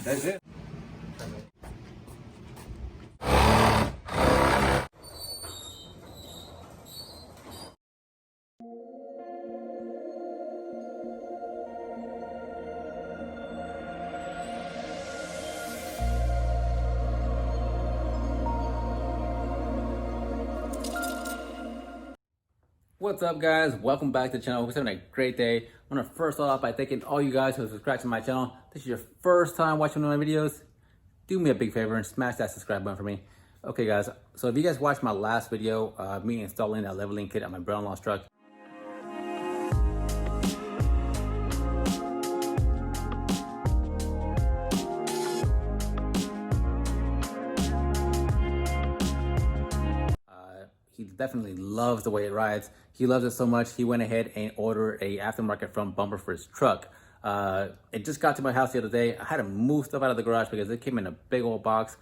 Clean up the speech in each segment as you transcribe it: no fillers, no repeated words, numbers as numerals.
That's it. What's up, guys? Welcome back to the channel. We're having a great day. I want to first start off by thanking all you guys who have subscribed to my channel. If this is your first time watching one of my videos, do me a big favor and smash that subscribe button for me. Okay, guys, so if you guys watched my last video of me installing that leveling kit on my brother-in-law's truck, he definitely loves the way it rides. He loves it so much, he went ahead and ordered a aftermarket front bumper for his truck. It just got to my house the other day. I had to move stuff out of the garage because it came in a big old box.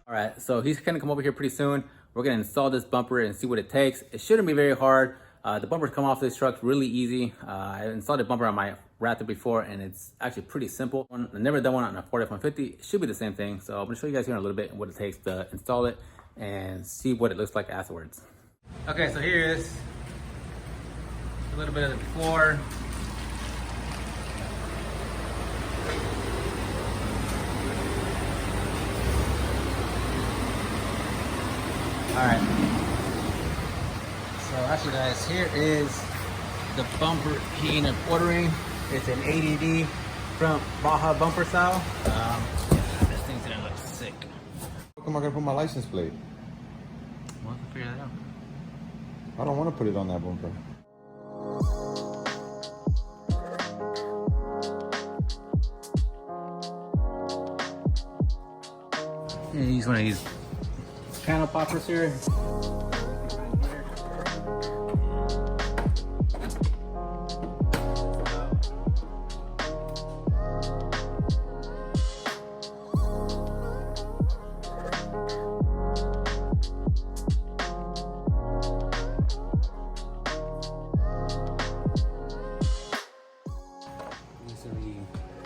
All right, so he's gonna come over here pretty soon. We're gonna install this bumper and see what it takes. It shouldn't be very hard. The bumpers come off this truck really easy. I installed a bumper on my Raptor before, and it's actually pretty simple. I've never done one on a FORD F-150. It should be the same thing. So I'm gonna show you guys here in a little bit what it takes to install it and see what it looks like afterwards. Okay, so here is a little bit of the before. All right. So actually, guys, here is the bumper he ended up ordering. It's an ADD front Baja Bumper style. Yeah, this thing's gonna look sick. How come I gotta put my license plate? We'll have to figure that out. I don't want to put it on that bumper. Yeah, use one of these panel poppers here.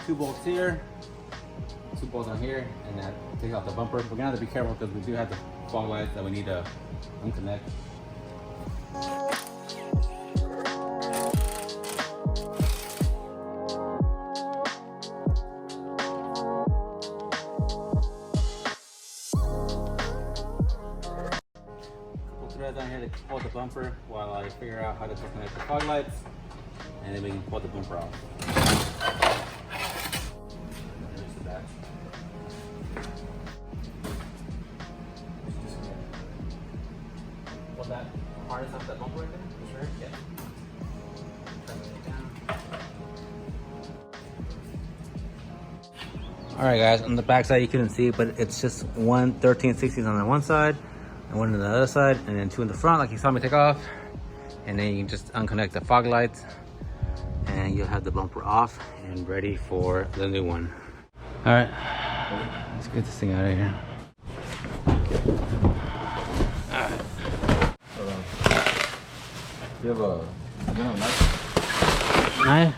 Two bolts here, two bolts on here, and that takes off the bumper. We're gonna have to be careful because we do have the fog lights that we need to unconnect. Couple threads on here to hold the bumper while I figure out how to disconnect the fog lights, and then we can pull the bumper off. Pull that harness off that bumper right there? Sure. Yeah. Alright, guys, on the back side you couldn't see, but it's just one 13/60 on the one side and one on the other side, and then two in the front like you saw me take off. And then you can just unconnect the fog lights and you'll have the bumper off and ready for the new one. Alright, let's get this thing out of here. Alright. You have a knife? Knife?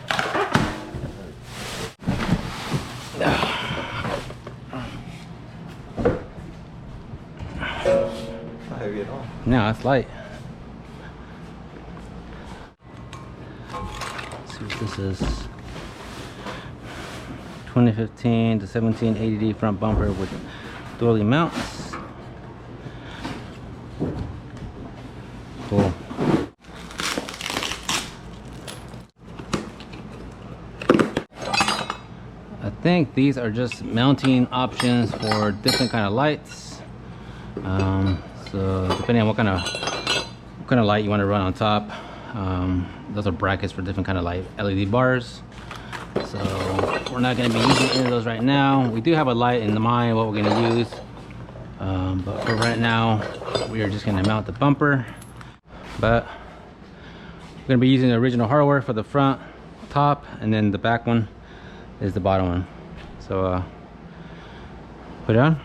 Not heavy at all. No, it's light. Let's see what this is. 2015 to 17 ADD front bumper with dually mounts. Cool. I think these are just mounting options for different kind of lights. So depending on what kind of light you want to run on top, those are brackets for different kind of light, LED bars. So we're not going to be using any of those right now. We do have a light in mind what we're going to use, but for right now we are just going to mount the bumper. But we're going to be using the original hardware for the front top, and then the back one is the bottom one. So Put it on.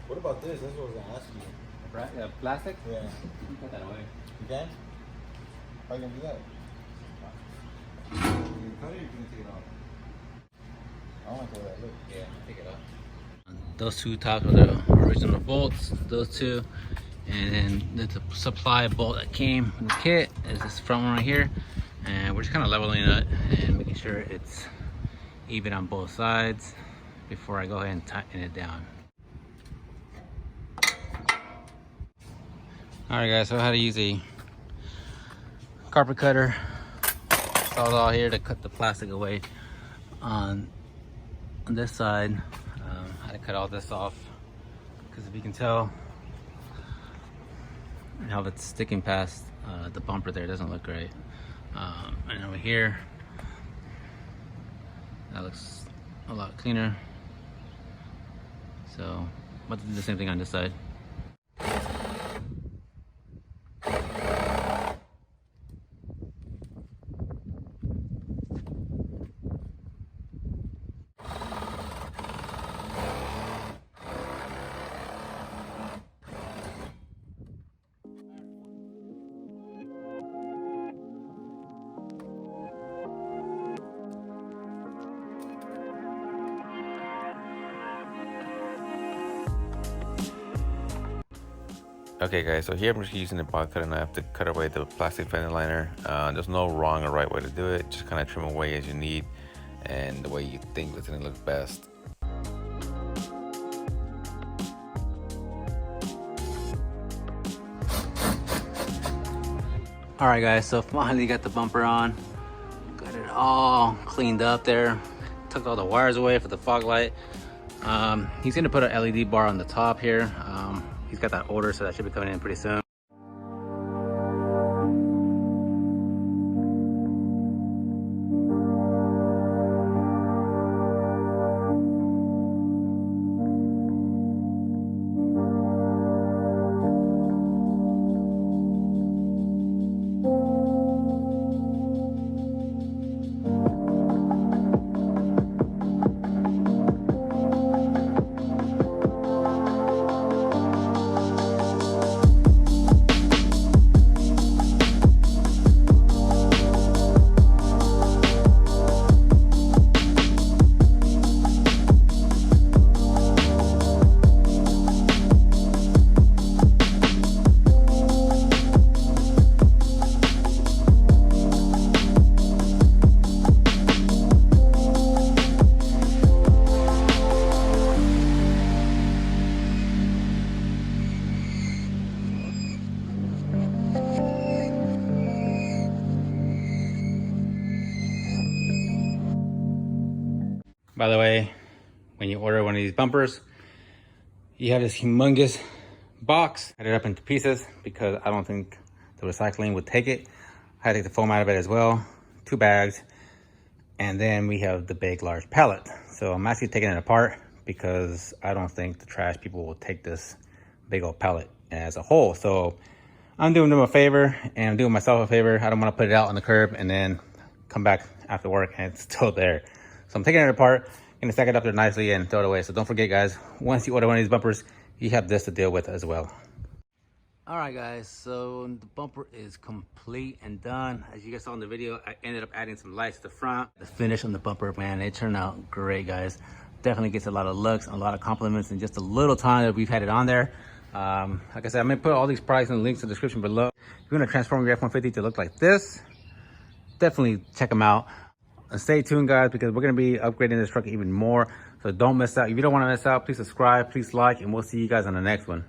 What about this? That's what I was gonna ask you. Plastic? Yeah. You put that away. You can? How are you gonna do that? You can cut it or you can take it off? I want to throw that. Look. Yeah, take it off. Those two tops are the original bolts. Those two, and then the supply bolt that came in the kit is this front one right here. And we're just kind of leveling it and making sure it's even on both sides before I go ahead and tighten it down. Alright guys, so I had to use a carpet cutter. Saws all here to cut the plastic away on this side. I had to cut all this off because if you can tell how it's sticking past the bumper there, it doesn't look great. And over here, that looks a lot cleaner. So I'm about to do the same thing on this side. Okay guys, so here I'm just using the box cutter knife to cut away the plastic fender liner. There's no wrong or right way to do it. Just kind of trim away as you need and the way you think it's gonna look best. Alright guys, so finally got the bumper on. Got it all cleaned up there. Took all the wires away for the fog light. He's gonna put an LED bar on the top here. He's got that order, so that should be coming in pretty soon. By the way, when you order one of these bumpers, you have this humongous box. I cut it up into pieces because I don't think the recycling would take it. I had to take the foam out of it as well, 2 bags. And then we have the big, large pallet. So I'm actually taking it apart because I don't think the trash people will take this big old pallet as a whole. So I'm doing them a favor and I'm doing myself a favor. I don't want to put it out on the curb and then come back after work and it's still there. So I'm taking it apart, gonna stack it up there nicely and throw it away. So don't forget guys, once you order one of these bumpers, you have this to deal with as well. All right guys, so the bumper is complete and done. As you guys saw in the video, I ended up adding some lights to the front. The finish on the bumper, man, it turned out great guys. Definitely gets a lot of looks, a lot of compliments in just a little time that we've had it on there. Like I said, I'm gonna put all these prices and links in the description below. If you wanna transform your F-150 to look like this, definitely check them out. And stay tuned guys, because we're going to be upgrading this truck even more. So don't miss out. If you don't want to miss out, please subscribe, please like, and we'll see you guys on the next one.